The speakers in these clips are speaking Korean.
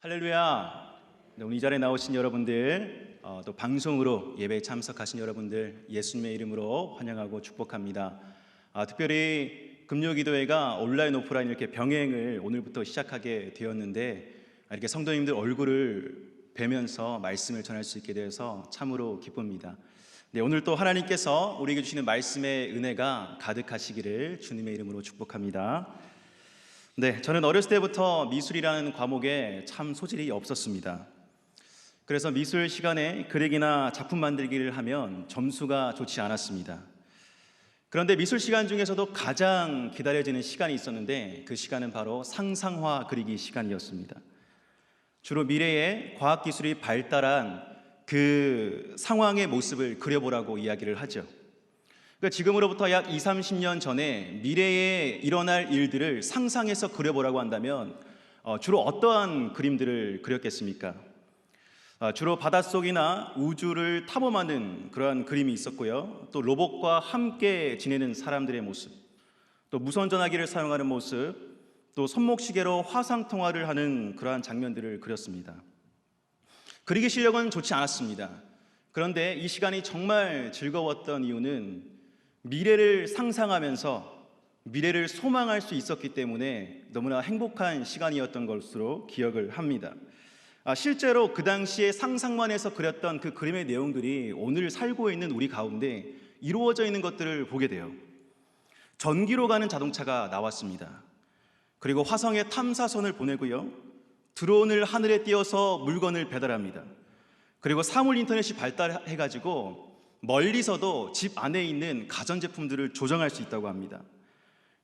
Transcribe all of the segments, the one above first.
할렐루야. 네, 오늘 이 자리에 나오신 여러분들, 또 방송으로 예배에 참석하신 여러분들 예수님의 이름으로 환영하고 축복합니다. 특별히 금요기도회가 온라인 오프라인 이렇게 병행을 오늘부터 시작하게 되었는데, 이렇게 성도님들 얼굴을 뵈면서 말씀을 전할 수 있게 되어서 참으로 기쁩니다. 네, 오늘 또 하나님께서 우리에게 주시는 말씀의 은혜가 가득하시기를 주님의 이름으로 축복합니다. 네, 저는 어렸을 때부터 미술이라는 과목에 참 소질이 없었습니다. 그래서 미술 시간에 그리기나 작품 만들기를 하면 점수가 좋지 않았습니다. 그런데 미술 시간 중에서도 가장 기다려지는 시간이 있었는데, 그 시간은 바로 상상화 그리기 시간이었습니다. 주로 미래에 과학기술이 발달한 그 상황의 모습을 그려보라고 이야기를 하죠. 그러니까 지금으로부터 약 20, 30년 전에 미래에 일어날 일들을 상상해서 그려보라고 한다면 주로 어떠한 그림들을 그렸겠습니까? 주로 바닷속이나 우주를 탐험하는 그러한 그림이 있었고요. 또 로봇과 함께 지내는 사람들의 모습, 또 무선전화기를 사용하는 모습, 또 손목시계로 화상통화를 하는 그러한 장면들을 그렸습니다. 그리기 실력은 좋지 않았습니다. 그런데 이 시간이 정말 즐거웠던 이유는 미래를 상상하면서 미래를 소망할 수 있었기 때문에 너무나 행복한 시간이었던 것으로 기억을 합니다. 실제로 그 당시에 상상만 해서 그렸던 그 그림의 내용들이 오늘 살고 있는 우리 가운데 이루어져 있는 것들을 보게 돼요. 전기로 가는 자동차가 나왔습니다. 그리고 화성에 탐사선을 보내고요, 드론을 하늘에 띄워서 물건을 배달합니다. 그리고 사물 인터넷이 발달해가지고 멀리서도 집 안에 있는 가전제품들을 조정할 수 있다고 합니다.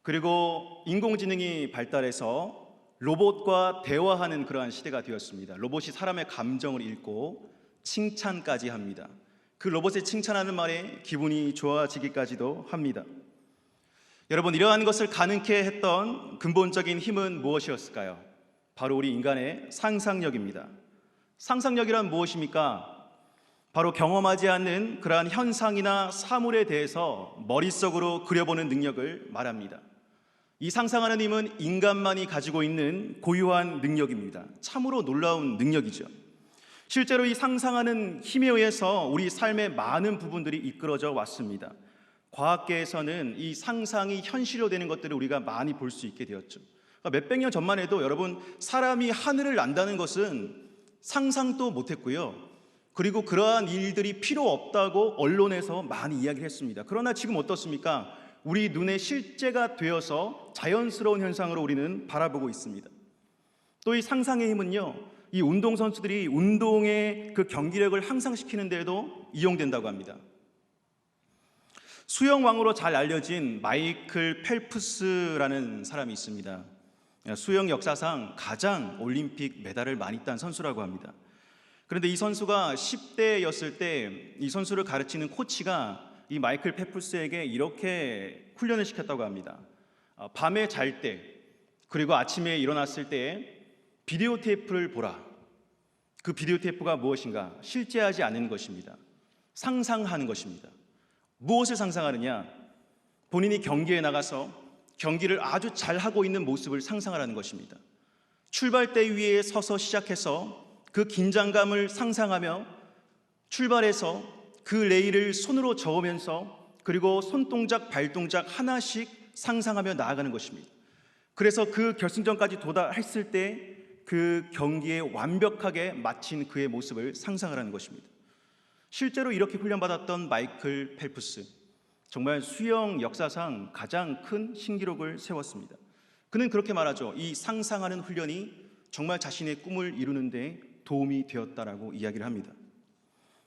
그리고 인공지능이 발달해서 로봇과 대화하는 그러한 시대가 되었습니다. 로봇이 사람의 감정을 읽고 칭찬까지 합니다. 그 로봇의 칭찬하는 말에 기분이 좋아지기까지도 합니다. 여러분, 이러한 것을 가능케 했던 근본적인 힘은 무엇이었을까요? 바로 우리 인간의 상상력입니다. 상상력이란 무엇입니까? 바로 경험하지 않는 그러한 현상이나 사물에 대해서 머릿속으로 그려보는 능력을 말합니다. 이 상상하는 힘은 인간만이 가지고 있는 고유한 능력입니다. 참으로 놀라운 능력이죠. 실제로 이 상상하는 힘에 의해서 우리 삶의 많은 부분들이 이끌어져 왔습니다. 과학계에서는 이 상상이 현실로 되는 것들을 우리가 많이 볼 수 있게 되었죠. 몇백 년 전만 해도 여러분, 사람이 하늘을 난다는 것은 상상도 못했고요, 그리고 그러한 일들이 필요 없다고 언론에서 많이 이야기를 했습니다. 그러나 지금 어떻습니까? 우리 눈에 실제가 되어서 자연스러운 현상으로 우리는 바라보고 있습니다. 또 이 상상의 힘은요, 이 운동선수들이 운동의 그 경기력을 향상시키는 데에도 이용된다고 합니다. 수영왕으로 잘 알려진 마이클 펠프스라는 사람이 있습니다. 수영 역사상 가장 올림픽 메달을 많이 딴 선수라고 합니다. 그런데 이 선수가 10대였을 때 이 선수를 가르치는 코치가 이 마이클 펠프스에게 이렇게 훈련을 시켰다고 합니다. 밤에 잘 때, 그리고 아침에 일어났을 때 비디오 테이프를 보라. 그 비디오 테이프가 무엇인가? 실제하지 않은 것입니다. 상상하는 것입니다. 무엇을 상상하느냐? 본인이 경기에 나가서 경기를 아주 잘하고 있는 모습을 상상하라는 것입니다. 출발대 위에 서서 시작해서 그 긴장감을 상상하며 출발해서 그 레일을 손으로 저으면서, 그리고 손동작, 발동작 하나씩 상상하며 나아가는 것입니다. 그래서 그 결승전까지 도달했을 때 그 경기에 완벽하게 마친 그의 모습을 상상하라는 것입니다. 실제로 이렇게 훈련받았던 마이클 펠프스, 정말 수영 역사상 가장 큰 신기록을 세웠습니다. 그는 그렇게 말하죠. 이 상상하는 훈련이 정말 자신의 꿈을 이루는 데 도움이 되었다라고 이야기를 합니다.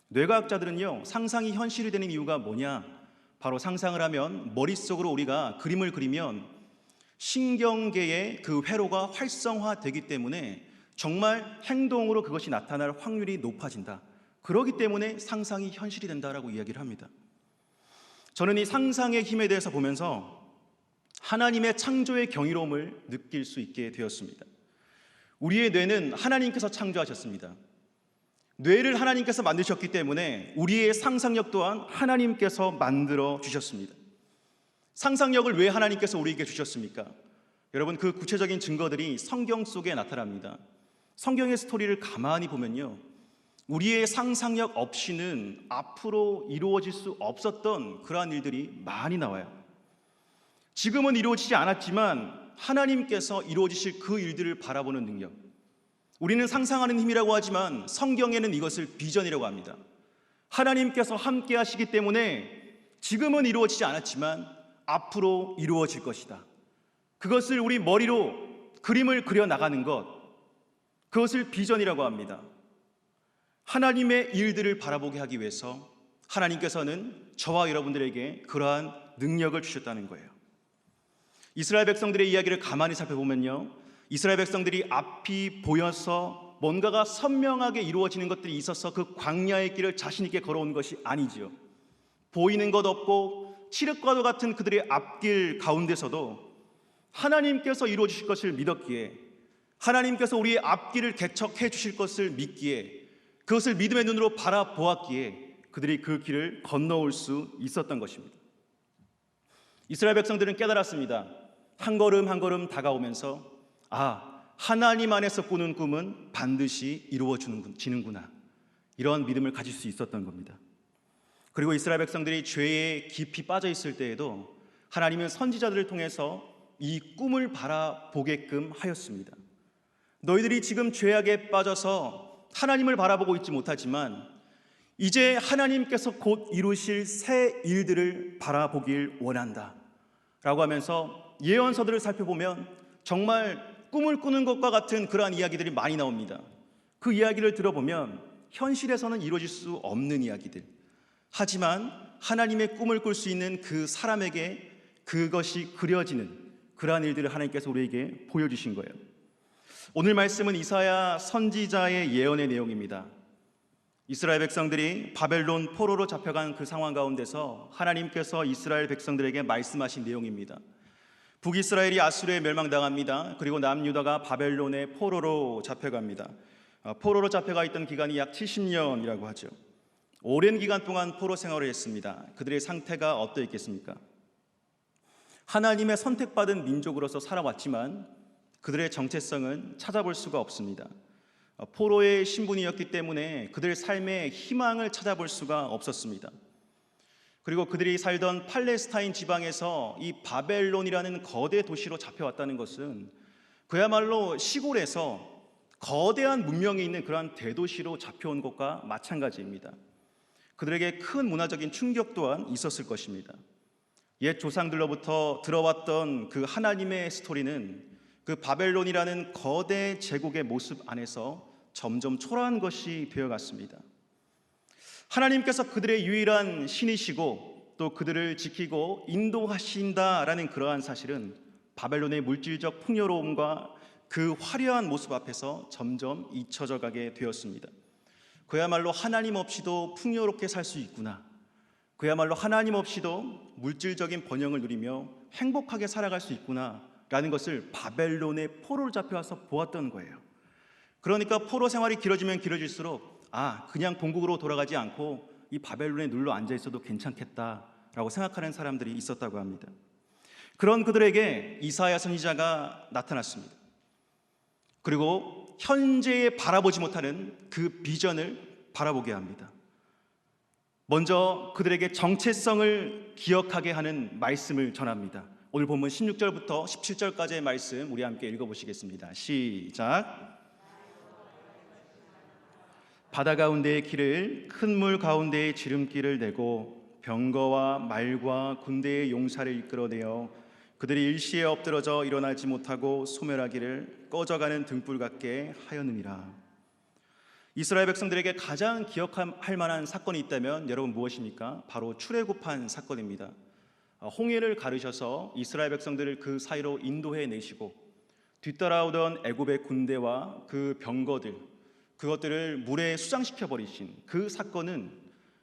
뇌과학자들은요, 상상이 현실이 되는 이유가 뭐냐? 바로 상상을 하면, 머릿속으로 우리가 그림을 그리면 신경계의 그 회로가 활성화되기 때문에 정말 행동으로 그것이 나타날 확률이 높아진다. 그렇기 때문에 상상이 현실이 된다라고 이야기를 합니다. 저는 이 상상의 힘에 대해서 보면서 하나님의 창조의 경이로움을 느낄 수 있게 되었습니다. 우리의 뇌는 하나님께서 창조하셨습니다. 뇌를 하나님께서 만드셨기 때문에 우리의 상상력 또한 하나님께서 만들어 주셨습니다. 상상력을 왜 하나님께서 우리에게 주셨습니까? 여러분, 그 구체적인 증거들이 성경 속에 나타납니다. 성경의 스토리를 가만히 보면요, 우리의 상상력 없이는 앞으로 이루어질 수 없었던 그러한 일들이 많이 나와요. 지금은 이루어지지 않았지만 하나님께서 이루어지실 그 일들을 바라보는 능력, 우리는 상상하는 힘이라고 하지만 성경에는 이것을 비전이라고 합니다. 하나님께서 함께 하시기 때문에 지금은 이루어지지 않았지만 앞으로 이루어질 것이다. 그것을 우리 머리로 그림을 그려 나가는 것, 그것을 비전이라고 합니다. 하나님의 일들을 바라보게 하기 위해서 하나님께서는 저와 여러분들에게 그러한 능력을 주셨다는 거예요. 이스라엘 백성들의 이야기를 가만히 살펴보면요, 이스라엘 백성들이 앞이 보여서 뭔가가 선명하게 이루어지는 것들이 있어서 그 광야의 길을 자신 있게 걸어온 것이 아니지요. 보이는 것 없고 칠흑과도 같은 그들의 앞길 가운데서도 하나님께서 이루어 주실 것을 믿었기에, 하나님께서 우리의 앞길을 개척해 주실 것을 믿기에, 그것을 믿음의 눈으로 바라보았기에 그들이 그 길을 건너올 수 있었던 것입니다. 이스라엘 백성들은 깨달았습니다. 한 걸음 한 걸음 다가오면서 하나님 안에서 꾸는 꿈은 반드시 이루어지는구나, 이런 믿음을 가질 수 있었던 겁니다. 그리고 이스라엘 백성들이 죄에 깊이 빠져 있을 때에도 하나님은 선지자들을 통해서 이 꿈을 바라보게끔 하였습니다. 너희들이 지금 죄악에 빠져서 하나님을 바라보고 있지 못하지만 이제 하나님께서 곧 이루실 새 일들을 바라보길 원한다 라고 하면서 예언서들을 살펴보면 정말 꿈을 꾸는 것과 같은 그러한 이야기들이 많이 나옵니다. 그 이야기를 들어보면 현실에서는 이루어질 수 없는 이야기들, 하지만 하나님의 꿈을 꿀 수 있는 그 사람에게 그것이 그려지는 그러한 일들을 하나님께서 우리에게 보여주신 거예요. 오늘 말씀은 이사야 선지자의 예언의 내용입니다. 이스라엘 백성들이 바벨론 포로로 잡혀간 그 상황 가운데서 하나님께서 이스라엘 백성들에게 말씀하신 내용입니다. 북이스라엘이 아수르에 멸망당합니다. 그리고 남유다가 바벨론의 포로로 잡혀갑니다. 포로로 잡혀가 있던 기간이 약 70년이라고 하죠. 오랜 기간 동안 포로 생활을 했습니다. 그들의 상태가 어떠했겠습니까? 하나님의 선택받은 민족으로서 살아왔지만 그들의 정체성은 찾아볼 수가 없습니다. 포로의 신분이었기 때문에 그들의 삶의 희망을 찾아볼 수가 없었습니다. 그리고 그들이 살던 팔레스타인 지방에서 이 바벨론이라는 거대 도시로 잡혀왔다는 것은 그야말로 시골에서 거대한 문명이 있는 그러한 대도시로 잡혀온 것과 마찬가지입니다. 그들에게 큰 문화적인 충격 또한 있었을 것입니다. 옛 조상들로부터 들어왔던 그 하나님의 스토리는 그 바벨론이라는 거대 제국의 모습 안에서 점점 초라한 것이 되어갔습니다. 하나님께서 그들의 유일한 신이시고 또 그들을 지키고 인도하신다라는 그러한 사실은 바벨론의 물질적 풍요로움과 그 화려한 모습 앞에서 점점 잊혀져 가게 되었습니다. 그야말로 하나님 없이도 풍요롭게 살 수 있구나, 그야말로 하나님 없이도 물질적인 번영을 누리며 행복하게 살아갈 수 있구나 라는 것을 바벨론의 포로를 잡혀와서 보았던 거예요. 그러니까 포로 생활이 길어지면 길어질수록 그냥 본국으로 돌아가지 않고 이 바벨론에 눌러 앉아 있어도 괜찮겠다라고 생각하는 사람들이 있었다고 합니다. 그런 그들에게 이사야 선지자가 나타났습니다. 그리고 현재에 바라보지 못하는 그 비전을 바라보게 합니다. 먼저 그들에게 정체성을 기억하게 하는 말씀을 전합니다. 오늘 본문 16절부터 17절까지의 말씀 우리 함께 읽어보시겠습니다. 시작. 바다 가운데의 길을 큰 물 가운데의 지름길을 내고 병거와 말과 군대의 용사를 이끌어내어 그들이 일시에 엎드러져 일어나지 못하고 소멸하기를 꺼져가는 등불 같게 하였느니라. 이스라엘 백성들에게 가장 기억할 만한 사건이 있다면 여러분 무엇입니까? 바로 출애굽한 사건입니다. 홍해를 가르셔서 이스라엘 백성들을 그 사이로 인도해 내시고 뒤따라오던 애굽의 군대와 그 병거들, 그것들을 물에 수장시켜 버리신 그 사건은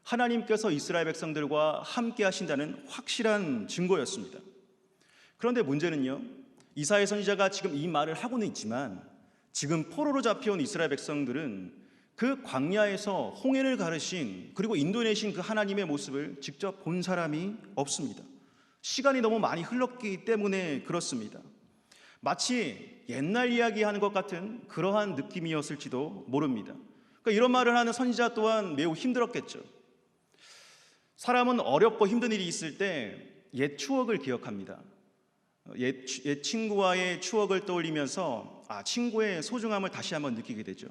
하나님께서 이스라엘 백성들과 함께 하신다는 확실한 증거였습니다. 그런데 문제는요, 이사야 선지자가 지금 이 말을 하고는 있지만 지금 포로로 잡혀온 이스라엘 백성들은 그 광야에서 홍해를 가르신 그리고 인도내신 그 하나님의 모습을 직접 본 사람이 없습니다. 시간이 너무 많이 흘렀기 때문에 그렇습니다. 마치 옛날 이야기하는 것 같은 그러한 느낌이었을지도 모릅니다. 그러니까 이런 말을 하는 선지자 또한 매우 힘들었겠죠. 사람은 어렵고 힘든 일이 있을 때 옛 추억을 기억합니다. 옛 친구와의 추억을 떠올리면서 친구의 소중함을 다시 한번 느끼게 되죠.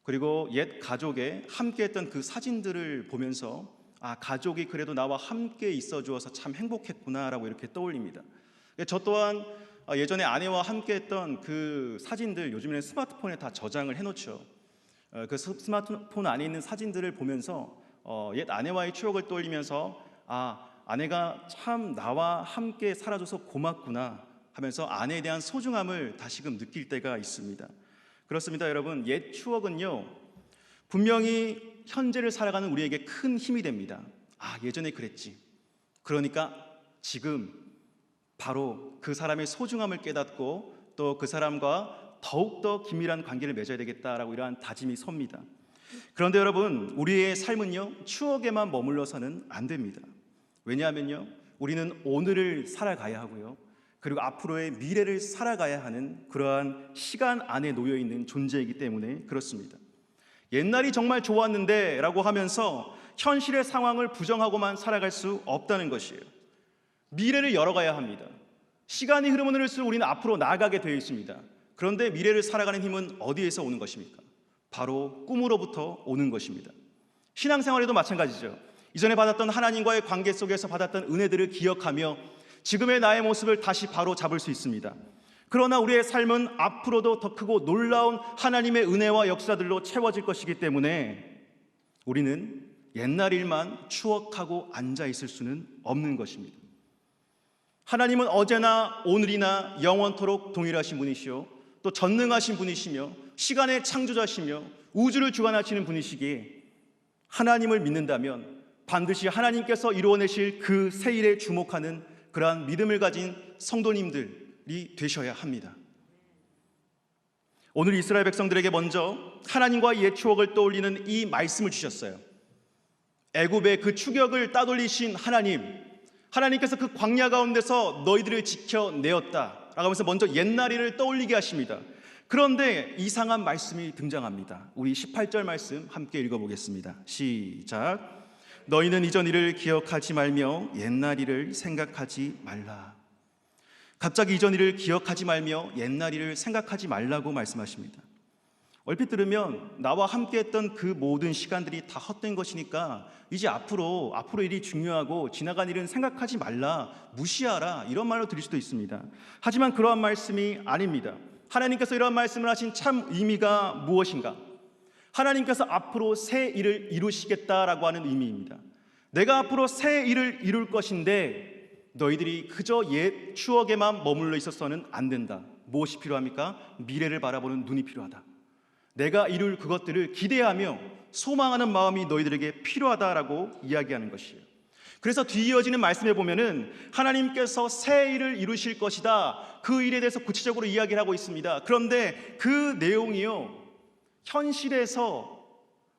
그리고 옛 가족의 함께했던 그 사진들을 보면서 가족이 그래도 나와 함께 있어 주어서 참 행복했구나라고 이렇게 떠올립니다. 저 또한 예전에 아내와 함께했던 그 사진들 요즘에는 스마트폰에 다 저장을 해놓죠. 그 스마트폰 안에 있는 사진들을 보면서 옛 아내와의 추억을 떠올리면서 아내가 참 나와 함께 살아줘서 고맙구나 하면서 아내에 대한 소중함을 다시금 느낄 때가 있습니다. 그렇습니다, 여러분. 옛 추억은요, 분명히 현재를 살아가는 우리에게 큰 힘이 됩니다. 예전에 그랬지. 그러니까 지금 바로 그 사람의 소중함을 깨닫고 또 그 사람과 더욱더 긴밀한 관계를 맺어야 되겠다라고 이러한 다짐이 섭니다. 그런데 여러분, 우리의 삶은요, 추억에만 머물러서는 안 됩니다. 왜냐하면요, 우리는 오늘을 살아가야 하고요, 그리고 앞으로의 미래를 살아가야 하는 그러한 시간 안에 놓여 있는 존재이기 때문에 그렇습니다. 옛날이 정말 좋았는데 라고 하면서 현실의 상황을 부정하고만 살아갈 수 없다는 것이에요. 미래를 열어가야 합니다. 시간이 흐르면 흐를수록 우리는 앞으로 나아가게 되어 있습니다. 그런데 미래를 살아가는 힘은 어디에서 오는 것입니까? 바로 꿈으로부터 오는 것입니다. 신앙생활에도 마찬가지죠. 이전에 받았던 하나님과의 관계 속에서 받았던 은혜들을 기억하며 지금의 나의 모습을 다시 바로 잡을 수 있습니다. 그러나 우리의 삶은 앞으로도 더 크고 놀라운 하나님의 은혜와 역사들로 채워질 것이기 때문에 우리는 옛날 일만 추억하고 앉아 있을 수는 없는 것입니다. 하나님은 어제나 오늘이나 영원토록 동일하신 분이시오, 또 전능하신 분이시며 시간의 창조자시며 우주를 주관하시는 분이시기에 하나님을 믿는다면 반드시 하나님께서 이루어내실 그 새 일에 주목하는 그러한 믿음을 가진 성도님들이 되셔야 합니다. 오늘 이스라엘 백성들에게 먼저 하나님과 옛 추억을 떠올리는 이 말씀을 주셨어요. 애굽의 그 추격을 따돌리신 하나님께서 그 광야 가운데서 너희들을 지켜내었다 라고 하면서 먼저 옛날 일을 떠올리게 하십니다. 그런데 이상한 말씀이 등장합니다. 우리 18절 말씀 함께 읽어보겠습니다. 시작. 너희는 이전 일을 기억하지 말며 옛날 일을 생각하지 말라. 갑자기 이전 일을 기억하지 말며 옛날 일을 생각하지 말라고 말씀하십니다. 얼핏 들으면 나와 함께했던 그 모든 시간들이 다 헛된 것이니까 이제 앞으로 일이 중요하고 지나간 일은 생각하지 말라, 무시하라, 이런 말로 들릴 수도 있습니다. 하지만 그러한 말씀이 아닙니다. 하나님께서 이러한 말씀을 하신 참 의미가 무엇인가? 하나님께서 앞으로 새 일을 이루시겠다라고 하는 의미입니다. 내가 앞으로 새 일을 이룰 것인데 너희들이 그저 옛 추억에만 머물러 있어서는 안 된다. 무엇이 필요합니까? 미래를 바라보는 눈이 필요하다. 내가 이룰 그것들을 기대하며 소망하는 마음이 너희들에게 필요하다라고 이야기하는 것이에요. 그래서 뒤이어지는 말씀에 보면은 하나님께서 새 일을 이루실 것이다, 그 일에 대해서 구체적으로 이야기를 하고 있습니다. 그런데 그 내용이요, 현실에서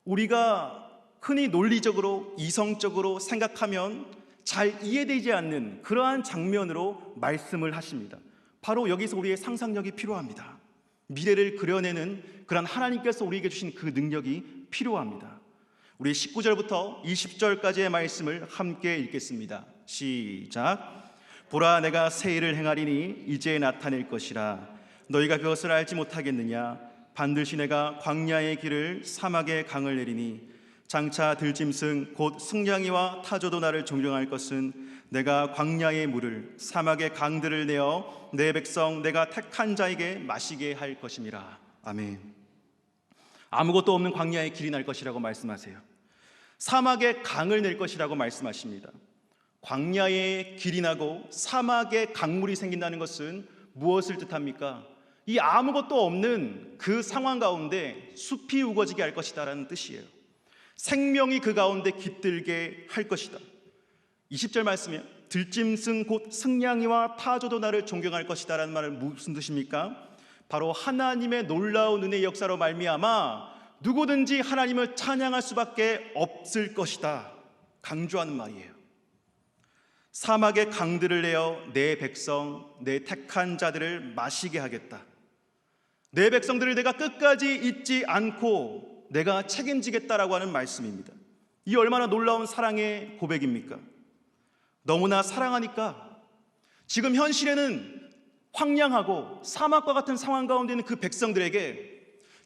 우리가 흔히 논리적으로 이성적으로 생각하면 잘 이해되지 않는 그러한 장면으로 말씀을 하십니다. 바로 여기서 우리의 상상력이 필요합니다. 미래를 그려내는 그런 하나님께서 우리에게 주신 그 능력이 필요합니다. 우리 19절부터 20절까지의 말씀을 함께 읽겠습니다. 시작. 보라, 내가 새 일을 행하리니 이제 나타낼 것이라. 너희가 그것을 알지 못하겠느냐? 반드시 내가 광야의 길을 사막의 강을 내리니 장차 들짐승 곧 승냥이와 타조도 나를 존경할 것은 내가 광야의 물을 사막의 강들을 내어 내 백성 내가 택한 자에게 마시게 할 것임이라. 아멘. 아무것도 없는 광야의 길이 날 것이라고 말씀하세요. 사막의 강을 낼 것이라고 말씀하십니다. 광야의 길이 나고 사막의 강물이 생긴다는 것은 무엇을 뜻합니까? 이 아무것도 없는 그 상황 가운데 숲이 우거지게 할 것이다라는 뜻이에요. 생명이 그 가운데 깃들게 할 것이다. 20절 말씀에 들짐승 곧 승냥이와 타조도 나를 존경할 것이다라는 말은 무슨 뜻입니까? 바로 하나님의 놀라운 은혜의 역사로 말미암아 누구든지 하나님을 찬양할 수밖에 없을 것이다, 강조하는 말이에요. 사막의 강들을 내어 내 백성, 내 택한 자들을 마시게 하겠다. 내 백성들을 내가 끝까지 잊지 않고 내가 책임지겠다라고 하는 말씀입니다. 이 얼마나 놀라운 사랑의 고백입니까? 너무나 사랑하니까 지금 현실에는 황량하고 사막과 같은 상황 가운데 있는 그 백성들에게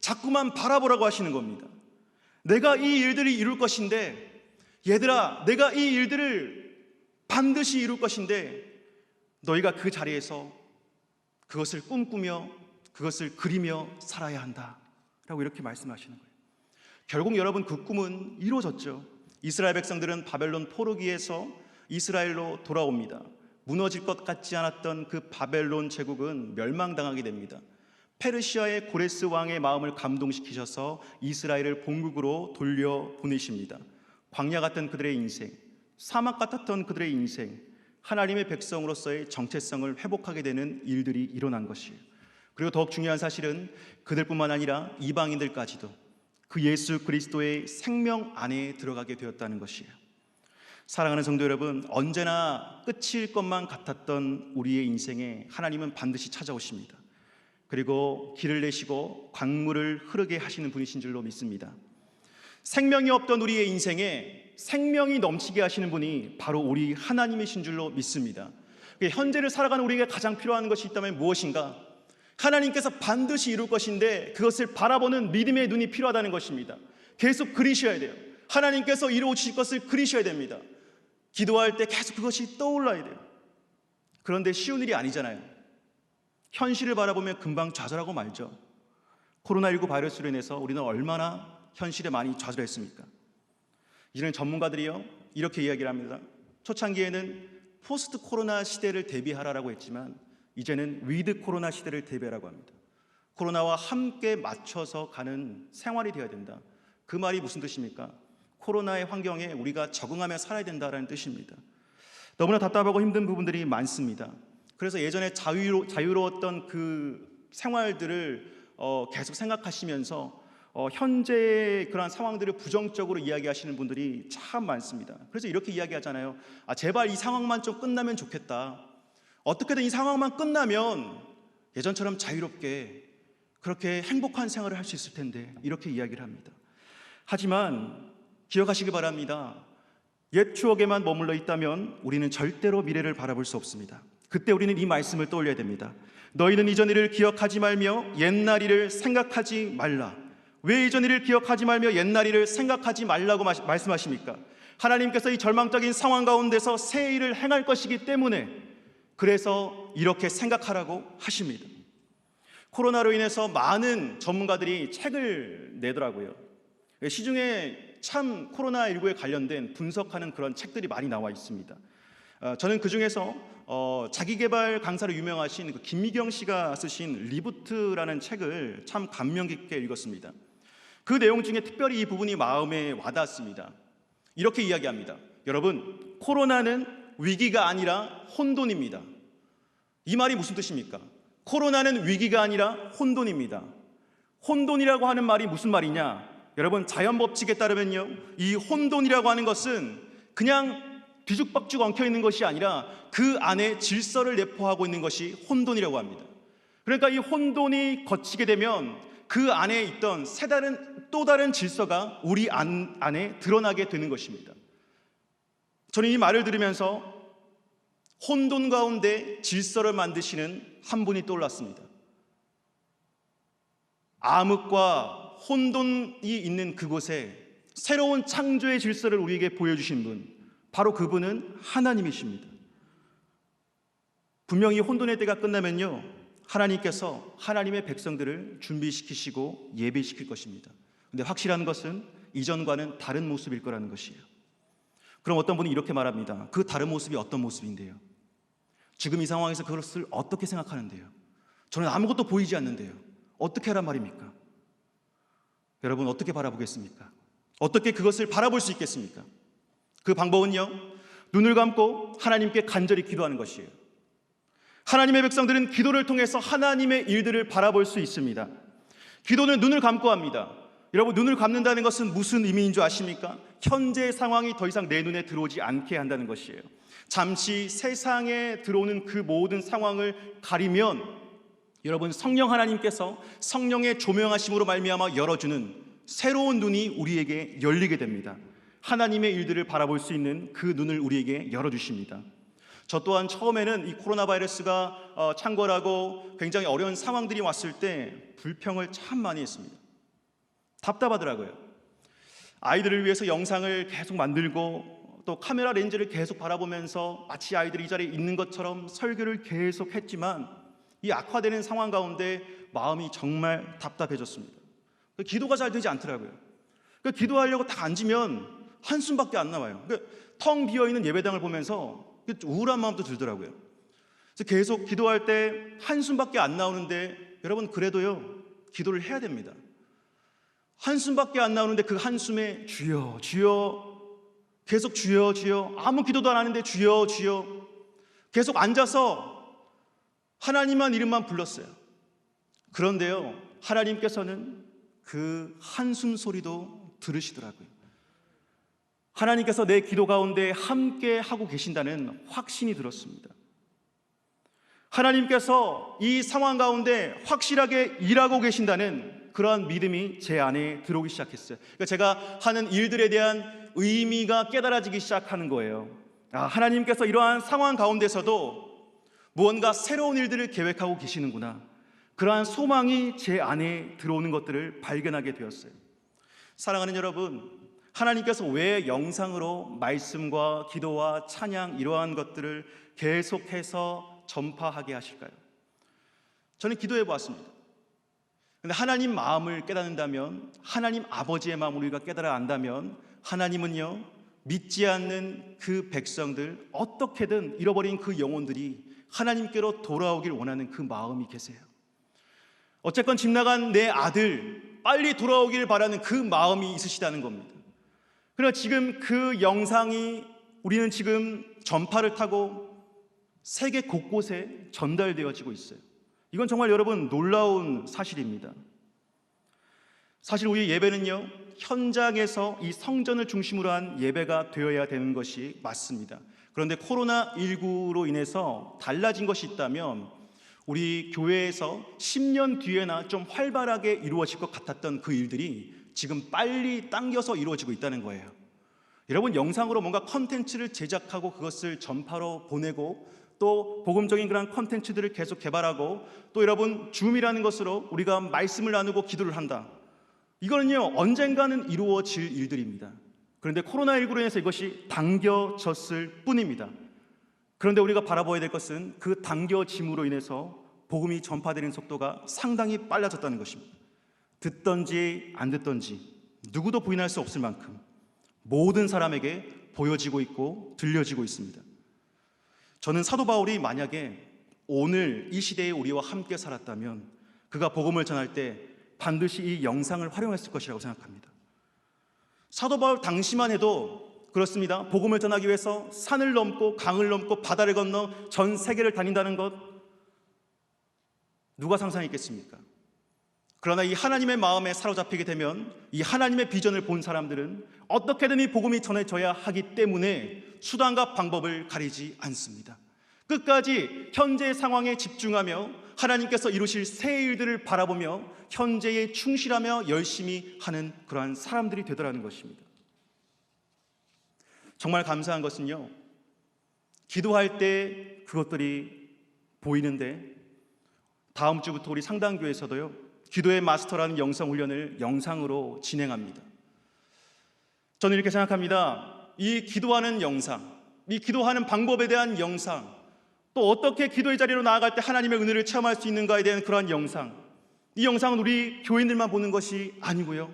자꾸만 바라보라고 하시는 겁니다. 내가 이 일들을 이룰 것인데, 얘들아, 내가 이 일들을 반드시 이룰 것인데 너희가 그 자리에서 그것을 꿈꾸며 그것을 그리며 살아야 한다 라고 이렇게 말씀하시는 거예요. 결국 여러분, 그 꿈은 이루어졌죠. 이스라엘 백성들은 바벨론 포로기에서 이스라엘로 돌아옵니다. 무너질 것 같지 않았던 그 바벨론 제국은 멸망당하게 됩니다. 페르시아의 고레스 왕의 마음을 감동시키셔서 이스라엘을 본국으로 돌려보내십니다. 광야 같던 그들의 인생, 사막 같았던 그들의 인생, 하나님의 백성으로서의 정체성을 회복하게 되는 일들이 일어난 것이에요. 그리고 더욱 중요한 사실은 그들뿐만 아니라 이방인들까지도 그 예수 그리스도의 생명 안에 들어가게 되었다는 것이에요. 사랑하는 성도 여러분, 언제나 끝일 것만 같았던 우리의 인생에 하나님은 반드시 찾아오십니다. 그리고 길을 내시고 강물을 흐르게 하시는 분이신 줄로 믿습니다. 생명이 없던 우리의 인생에 생명이 넘치게 하시는 분이 바로 우리 하나님이신 줄로 믿습니다. 현재를 살아가는 우리에게 가장 필요한 것이 있다면 무엇인가? 하나님께서 반드시 이룰 것인데 그것을 바라보는 믿음의 눈이 필요하다는 것입니다. 계속 그리셔야 돼요. 하나님께서 이루어 주실 것을 그리셔야 됩니다. 기도할 때 계속 그것이 떠올라야 돼요. 그런데 쉬운 일이 아니잖아요. 현실을 바라보면 금방 좌절하고 말죠. 코로나19 바이러스로 인해서 우리는 얼마나 현실에 많이 좌절했습니까? 이제는 전문가들이요 이렇게 이야기를 합니다. 초창기에는 포스트 코로나 시대를 대비하라라고 했지만 이제는 위드 코로나 시대를 대비하라고 합니다. 코로나와 함께 맞춰서 가는 생활이 되어야 된다. 그 말이 무슨 뜻입니까? 코로나의 환경에 우리가 적응하며 살아야 된다는 뜻입니다. 너무나 답답하고 힘든 부분들이 많습니다. 그래서 예전에 자유로웠던 그 생활들을 계속 생각하시면서 현재 그러한 상황들을 부정적으로 이야기하시는 분들이 참 많습니다. 그래서 이렇게 이야기하잖아요. 제발 이 상황만 좀 끝나면 좋겠다. 어떻게든 이 상황만 끝나면 예전처럼 자유롭게 그렇게 행복한 생활을 할 수 있을 텐데 이렇게 이야기를 합니다. 하지만 기억하시기 바랍니다. 옛 추억에만 머물러 있다면 우리는 절대로 미래를 바라볼 수 없습니다. 그때 우리는 이 말씀을 떠올려야 됩니다. 너희는 이전 일을 기억하지 말며 옛날 일을 생각하지 말라. 왜 이전 일을 기억하지 말며 옛날 일을 생각하지 말라고 말씀하십니까? 하나님께서 이 절망적인 상황 가운데서 새 일을 행할 것이기 때문에 그래서 이렇게 생각하라고 하십니다. 코로나로 인해서 많은 전문가들이 책을 내더라고요. 시중에 참 코로나19에 관련된 분석하는 그런 책들이 많이 나와 있습니다. 저는 그 중에서 자기개발 강사로 유명하신 그 김미경 씨가 쓰신 리부트라는 책을 참 감명 깊게 읽었습니다. 그 내용 중에 특별히 이 부분이 마음에 와닿았습니다. 이렇게 이야기합니다. 여러분, 코로나는 위기가 아니라 혼돈입니다. 이 말이 무슨 뜻입니까? 코로나는 위기가 아니라 혼돈입니다. 혼돈이라고 하는 말이 무슨 말이냐? 여러분, 자연 법칙에 따르면요, 이 혼돈이라고 하는 것은 그냥 뒤죽박죽 엉켜 있는 것이 아니라 그 안에 질서를 내포하고 있는 것이 혼돈이라고 합니다. 그러니까 이 혼돈이 거치게 되면 그 안에 있던 또 다른 질서가 우리 안에 드러나게 되는 것입니다. 저는 이 말을 들으면서 혼돈 가운데 질서를 만드시는 한 분이 떠올랐습니다. 암흑과 혼돈이 있는 그곳에 새로운 창조의 질서를 우리에게 보여주신 분, 바로 그분은 하나님이십니다. 분명히 혼돈의 때가 끝나면요, 하나님께서 하나님의 백성들을 준비시키시고 예배시킬 것입니다. 근데 확실한 것은 이전과는 다른 모습일 거라는 것이에요. 그럼 어떤 분이 이렇게 말합니다. 그 다른 모습이 어떤 모습인데요? 지금 이 상황에서 그것을 어떻게 생각하는데요? 저는 아무것도 보이지 않는데요. 어떻게 하란 말입니까? 여러분, 어떻게 바라보겠습니까? 어떻게 그것을 바라볼 수 있겠습니까? 그 방법은요, 눈을 감고 하나님께 간절히 기도하는 것이에요. 하나님의 백성들은 기도를 통해서 하나님의 일들을 바라볼 수 있습니다. 기도는 눈을 감고 합니다. 여러분, 눈을 감는다는 것은 무슨 의미인 줄 아십니까? 현재 상황이 더 이상 내 눈에 들어오지 않게 한다는 것이에요. 잠시 세상에 들어오는 그 모든 상황을 가리면 여러분, 성령 하나님께서 성령의 조명하심으로 말미암아 열어주는 새로운 눈이 우리에게 열리게 됩니다. 하나님의 일들을 바라볼 수 있는 그 눈을 우리에게 열어주십니다. 저 또한 처음에는 이 코로나 바이러스가 창궐하고 굉장히 어려운 상황들이 왔을 때 불평을 참 많이 했습니다. 답답하더라고요. 아이들을 위해서 영상을 계속 만들고 또 카메라 렌즈를 계속 바라보면서 마치 아이들이 이 자리에 있는 것처럼 설교를 계속 했지만 이 악화되는 상황 가운데 마음이 정말 답답해졌습니다. 기도가 잘 되지 않더라고요. 기도하려고 딱 앉으면 한숨밖에 안 나와요. 텅 비어있는 예배당을 보면서 우울한 마음도 들더라고요. 그래서 계속 기도할 때 한숨밖에 안 나오는데 여러분, 그래도요, 기도를 해야 됩니다. 한숨밖에 안 나오는데 그 한숨에 주여 주여, 계속 주여 주여, 아무 기도도 안 하는데 주여 주여, 계속 앉아서 하나님만 이름만 불렀어요. 그런데요, 하나님께서는 그 한숨 소리도 들으시더라고요. 하나님께서 내 기도 가운데 함께 하고 계신다는 확신이 들었습니다. 하나님께서 이 상황 가운데 확실하게 일하고 계신다는 그러한 믿음이 제 안에 들어오기 시작했어요. 그러니까 제가 하는 일들에 대한 의미가 깨달아지기 시작하는 거예요. 하나님께서 이러한 상황 가운데서도 무언가 새로운 일들을 계획하고 계시는구나, 그러한 소망이 제 안에 들어오는 것들을 발견하게 되었어요. 사랑하는 여러분, 하나님께서 왜 영상으로 말씀과 기도와 찬양 이러한 것들을 계속해서 전파하게 하실까요? 저는 기도해 보았습니다. 근데 하나님 마음을 깨닫는다면, 하나님 아버지의 마음을 우리가 깨달아 안다면, 하나님은요, 믿지 않는 그 백성들, 어떻게든 잃어버린 그 영혼들이 하나님께로 돌아오길 원하는 그 마음이 계세요. 어쨌건 집 나간 내 아들 빨리 돌아오길 바라는 그 마음이 있으시다는 겁니다. 그러나 지금 그 영상이 우리는 지금 전파를 타고 세계 곳곳에 전달되어지고 있어요. 이건 정말 여러분 놀라운 사실입니다. 사실 우리 예배는요, 현장에서 이 성전을 중심으로 한 예배가 되어야 되는 것이 맞습니다. 그런데 코로나19로 인해서 달라진 것이 있다면, 우리 교회에서 10년 뒤에나 좀 활발하게 이루어질 것 같았던 그 일들이 지금 빨리 당겨서 이루어지고 있다는 거예요. 여러분, 영상으로 뭔가 컨텐츠를 제작하고 그것을 전파로 보내고 또 복음적인 그런 컨텐츠들을 계속 개발하고 또 여러분, 줌이라는 것으로 우리가 말씀을 나누고 기도를 한다. 이거는요, 언젠가는 이루어질 일들입니다. 그런데 코로나19로 인해서 이것이 당겨졌을 뿐입니다. 그런데 우리가 바라봐야 될 것은 그 당겨짐으로 인해서 복음이 전파되는 속도가 상당히 빨라졌다는 것입니다. 듣던지 안 듣던지 누구도 부인할 수 없을 만큼 모든 사람에게 보여지고 있고 들려지고 있습니다. 저는 사도 바울이 만약에 오늘 이 시대에 우리와 함께 살았다면 그가 복음을 전할 때 반드시 이 영상을 활용했을 것이라고 생각합니다. 사도 바울 당시만 해도 그렇습니다. 복음을 전하기 위해서 산을 넘고 강을 넘고 바다를 건너 전 세계를 다닌다는 것, 누가 상상했겠습니까? 그러나 이 하나님의 마음에 사로잡히게 되면 이 하나님의 비전을 본 사람들은 어떻게든 이 복음이 전해져야 하기 때문에 수단과 방법을 가리지 않습니다. 끝까지 현재의 상황에 집중하며 하나님께서 이루실 새 일들을 바라보며 현재에 충실하며 열심히 하는 그러한 사람들이 되더라는 것입니다. 정말 감사한 것은요, 기도할 때 그것들이 보이는데 다음 주부터 우리 상당교회에서도요, 기도의 마스터라는 영상 훈련을 영상으로 진행합니다. 저는 이렇게 생각합니다. 이 기도하는 영상, 이 기도하는 방법에 대한 영상, 또 어떻게 기도의 자리로 나아갈 때 하나님의 은혜를 체험할 수 있는가에 대한 그러한 영상, 이 영상은 우리 교인들만 보는 것이 아니고요,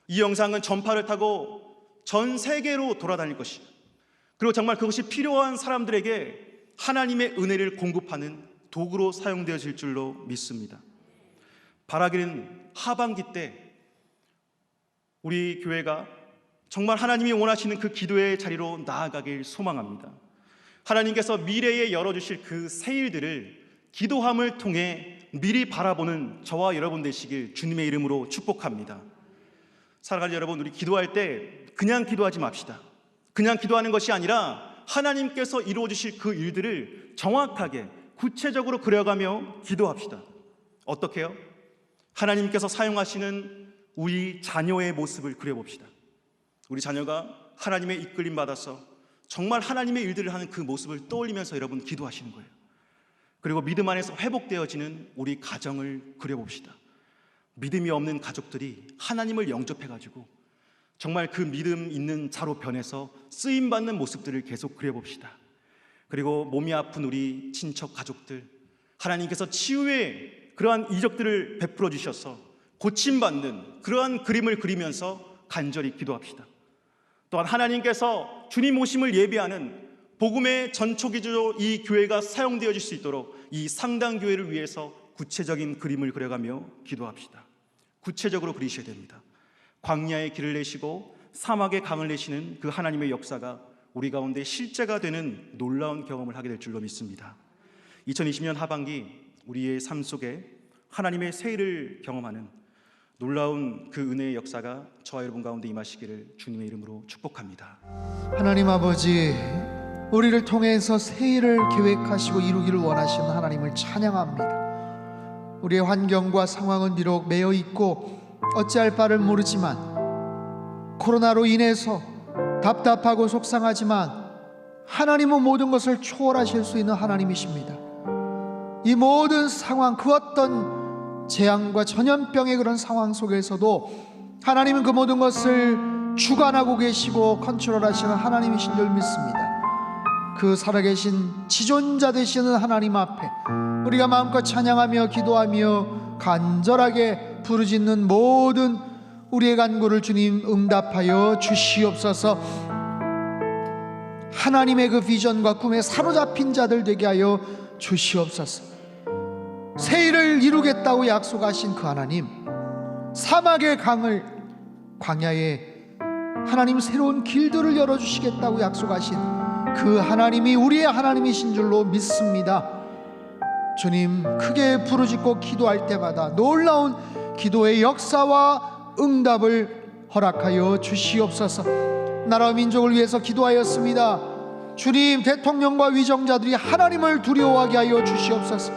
이 영상은 전파를 타고 전 세계로 돌아다닐 것이에요. 그리고 정말 그것이 필요한 사람들에게 하나님의 은혜를 공급하는 도구로 사용되어질 줄로 믿습니다. 바라기는 하반기 때 우리 교회가 정말 하나님이 원하시는 그 기도의 자리로 나아가길 소망합니다. 하나님께서 미래에 열어주실 그 새 일들을 기도함을 통해 미리 바라보는 저와 여러분 되시길 주님의 이름으로 축복합니다. 사랑하는 여러분, 우리 기도할 때 그냥 기도하지 맙시다. 그냥 기도하는 것이 아니라 하나님께서 이루어 주실 그 일들을 정확하게 구체적으로 그려가며 기도합시다. 어떻게요? 하나님께서 사용하시는 우리 자녀의 모습을 그려봅시다. 우리 자녀가 하나님의 이끌림 받아서 정말 하나님의 일들을 하는 그 모습을 떠올리면서 여러분 기도하시는 거예요. 그리고 믿음 안에서 회복되어지는 우리 가정을 그려봅시다. 믿음이 없는 가족들이 하나님을 영접해가지고 정말 그 믿음 있는 자로 변해서 쓰임받는 모습들을 계속 그려봅시다. 그리고 몸이 아픈 우리 친척 가족들, 하나님께서 치유의 그러한 이적들을 베풀어 주셔서 고침받는 그러한 그림을 그리면서 간절히 기도합시다. 또한 하나님께서 주님 오심을 예비하는 복음의 전초기죠, 이 교회가 사용되어질 수 있도록 이 상당교회를 위해서 구체적인 그림을 그려가며 기도합시다. 구체적으로 그리셔야 됩니다. 광야의 길을 내시고 사막의 강을 내시는 그 하나님의 역사가 우리 가운데 실제가 되는 놀라운 경험을 하게 될 줄로 믿습니다. 2020년 하반기 우리의 삶 속에 하나님의 새 일을 경험하는 놀라운 그 은혜의 역사가 저와 여러분 가운데 임하시기를 주님의 이름으로 축복합니다. 하나님 아버지, 우리를 통해서 새 일을 계획하시고 이루기를 원하시는 하나님을 찬양합니다. 우리의 환경과 상황은 비록 매여 있고 어찌할 바를 모르지만, 코로나로 인해서 답답하고 속상하지만 하나님은 모든 것을 초월하실 수 있는 하나님이십니다. 이 모든 상황, 그 어떤 재앙과 전염병의 그런 상황 속에서도 하나님은 그 모든 것을 주관하고 계시고 컨트롤하시는 하나님이신 줄 믿습니다. 그 살아계신 지존자 되시는 하나님 앞에 우리가 마음껏 찬양하며 기도하며 간절하게 부르짖는 모든 우리의 간구를 주님 응답하여 주시옵소서. 하나님의 그 비전과 꿈에 사로잡힌 자들 되게 하여 주시옵소서. 새 일을 이루겠다고 약속하신 그 하나님, 사막의 강을, 광야에 하나님 새로운 길들을 열어주시겠다고 약속하신 그 하나님이 우리의 하나님이신 줄로 믿습니다. 주님, 크게 부르짖고 기도할 때마다 놀라운 기도의 역사와 응답을 허락하여 주시옵소서. 나라와 민족을 위해서 기도하였습니다. 주님, 대통령과 위정자들이 하나님을 두려워하게 하여 주시옵소서.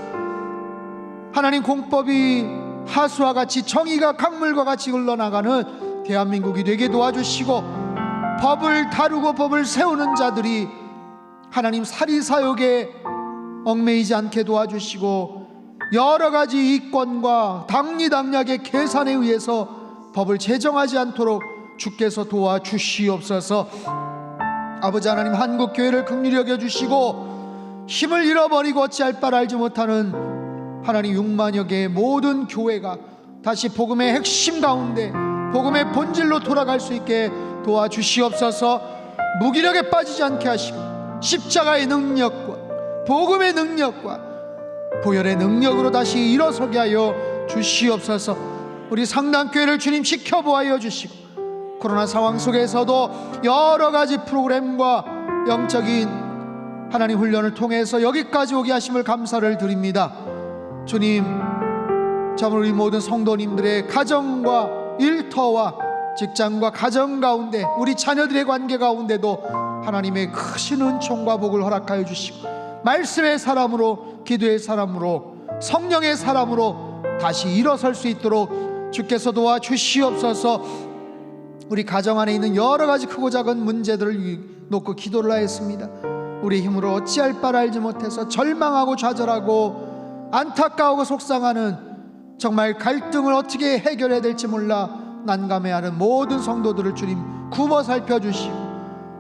하나님, 공법이 하수와 같이, 정의가 강물과 같이 흘러나가는 대한민국이 되게 도와주시고, 법을 다루고 법을 세우는 자들이 하나님 사리사욕에 얽매이지 않게 도와주시고, 여러 가지 이권과 당리당략의 계산에 의해서 법을 제정하지 않도록 주께서 도와주시옵소서. 아버지 하나님, 한국교회를 긍휼히 여겨주시고 힘을 잃어버리고 어찌할 바를 알지 못하는 하나님 6만여 개의 모든 교회가 다시 복음의 핵심 가운데 복음의 본질로 돌아갈 수 있게 도와주시옵소서. 무기력에 빠지지 않게 하시고 십자가의 능력과 복음의 능력과 보혈의 능력으로 다시 일어서게 하여 주시옵소서. 우리 상당교회를 주님 지켜보아여 주시고, 코로나 상황 속에서도 여러 가지 프로그램과 영적인 하나님 훈련을 통해서 여기까지 오게 하심을 감사를 드립니다. 주님, 정말 우리 모든 성도님들의 가정과 일터와 직장과 가정 가운데, 우리 자녀들의 관계 가운데도 하나님의 크신 은총과 복을 허락하여 주시고, 말씀의 사람으로, 기도의 사람으로, 성령의 사람으로 다시 일어설 수 있도록 주께서 도와주시옵소서. 우리 가정 안에 있는 여러 가지 크고 작은 문제들을 놓고 기도를 하였습니다. 우리 힘으로 어찌할 바를 알지 못해서 절망하고 좌절하고 안타까우고 속상하는, 정말 갈등을 어떻게 해결해야 될지 몰라 난감해하는 모든 성도들을 주님 굽어 살펴주시고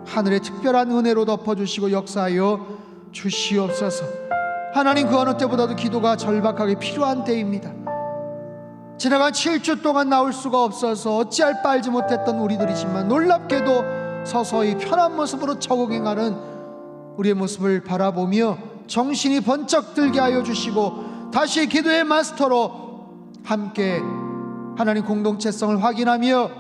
하늘의 특별한 은혜로 덮어주시고 역사하여 주시옵소서. 하나님, 그 어느 때보다도 기도가 절박하게 필요한 때입니다. 지나간 7주 동안 나올 수가 없어서 어찌할 바 알지 못했던 우리들이지만, 놀랍게도 서서히 편한 모습으로 적응해가는 우리의 모습을 바라보며 정신이 번쩍 들게 하여 주시고, 다시 기도의 마스터로 함께 하나님 공동체성을 확인하며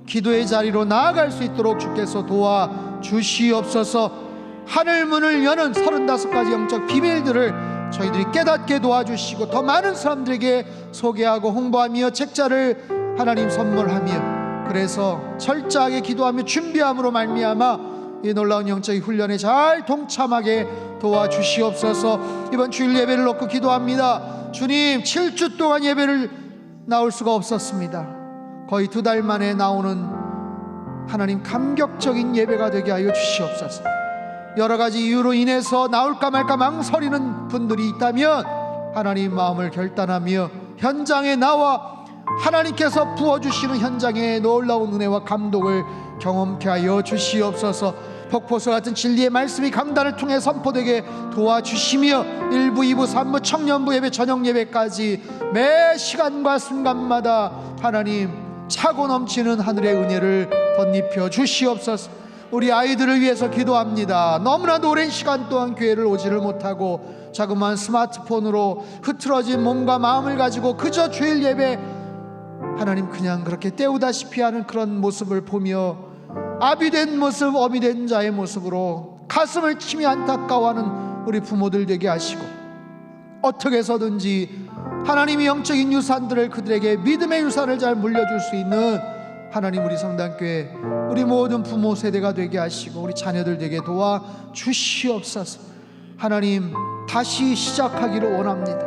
기도의 자리로 나아갈 수 있도록 주께서 도와주시옵소서. 하늘 문을 여는 35가지 영적 비밀들을 저희들이 깨닫게 도와주시고, 더 많은 사람들에게 소개하고 홍보하며 책자를 하나님 선물하며 그래서 철저하게 기도하며 준비함으로 말미암아 이 놀라운 영적인 훈련에 잘 동참하게 도와주시옵소서. 이번 주일 예배를 놓고 기도합니다. 주님, 7주 동안 예배를 나올 수가 없었습니다. 거의 2달 만에 나오는 하나님 감격적인 예배가 되게 하여 주시옵소서. 여러 가지 이유로 인해서 나올까 말까 망설이는 분들이 있다면 하나님 마음을 결단하며 현장에 나와 하나님께서 부어주시는 현장의 놀라운 은혜와 감동을 경험케 하여 주시옵소서. 폭포수 같은 진리의 말씀이 강단을 통해 선포되게 도와주시며 1부, 2부, 3부 청년부 예배, 저녁 예배까지 매 시간과 순간마다 하나님 차고 넘치는 하늘의 은혜를 덧입혀 주시옵소서. 우리 아이들을 위해서 기도합니다. 너무나도 오랜 시간 동안 교회를 오지를 못하고 자그마한 스마트폰으로 흐트러진 몸과 마음을 가지고 그저 주일 예배 하나님 그냥 그렇게 때우다시피 하는 그런 모습을 보며 아비된 모습, 어미된 자의 모습으로 가슴을 치며 안타까워하는 우리 부모들 되게 하시고, 어떻게 해서든지 하나님의 영적인 유산들을 그들에게 믿음의 유산을 잘 물려줄 수 있는 하나님 우리 성당교회 우리 모든 부모 세대가 되게 하시고 우리 자녀들 되게 도와주시옵소서. 하나님 다시 시작하기를 원합니다.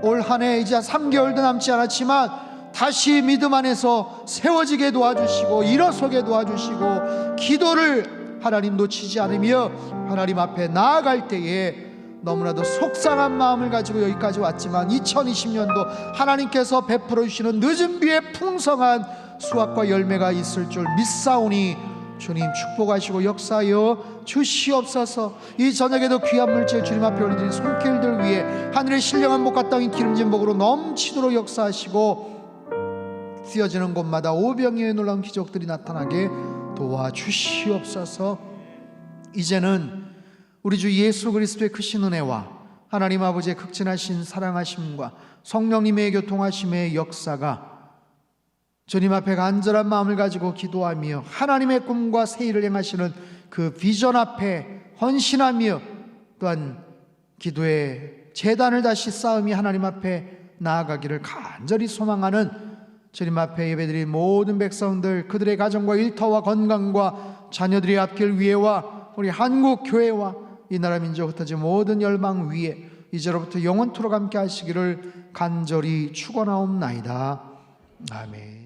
올 한 해 이제 3개월도 남지 않았지만 다시 믿음 안에서 세워지게 도와주시고 일어서게 도와주시고 기도를 하나님 놓치지 않으며 하나님 앞에 나아갈 때에 너무나도 속상한 마음을 가지고 여기까지 왔지만 2020년도 하나님께서 베풀어 주시는 늦은 비에 풍성한 수확과 열매가 있을 줄 믿사오니 주님 축복하시고 역사하여 주시옵소서. 이 저녁에도 귀한 물질 주님 앞에 올려드린 손길들 위해 하늘의 신령한 복과 땅의 기름진 복으로 넘치도록 역사하시고 쓰여지는 곳마다 오병이어의 놀라운 기적들이 나타나게 도와주시옵소서. 이제는 우리 주 예수 그리스도의 크신 은혜와 하나님 아버지의 극진하신 사랑하심과 성령님의 교통하심의 역사가 주님 앞에 간절한 마음을 가지고 기도하며 하나님의 꿈과 새 일을 행하시는 그 비전 앞에 헌신하며 또한 기도의 제단을 다시 쌓으며 하나님 앞에 나아가기를 간절히 소망하는 주님 앞에 예배드린 모든 백성들, 그들의 가정과 일터와 건강과 자녀들의 앞길 위에와 우리 한국 교회와 이 나라 민족 흩어진 모든 열방 위에 이제로부터 영원토록 함께 하시기를 간절히 축원하옵나이다. 아멘.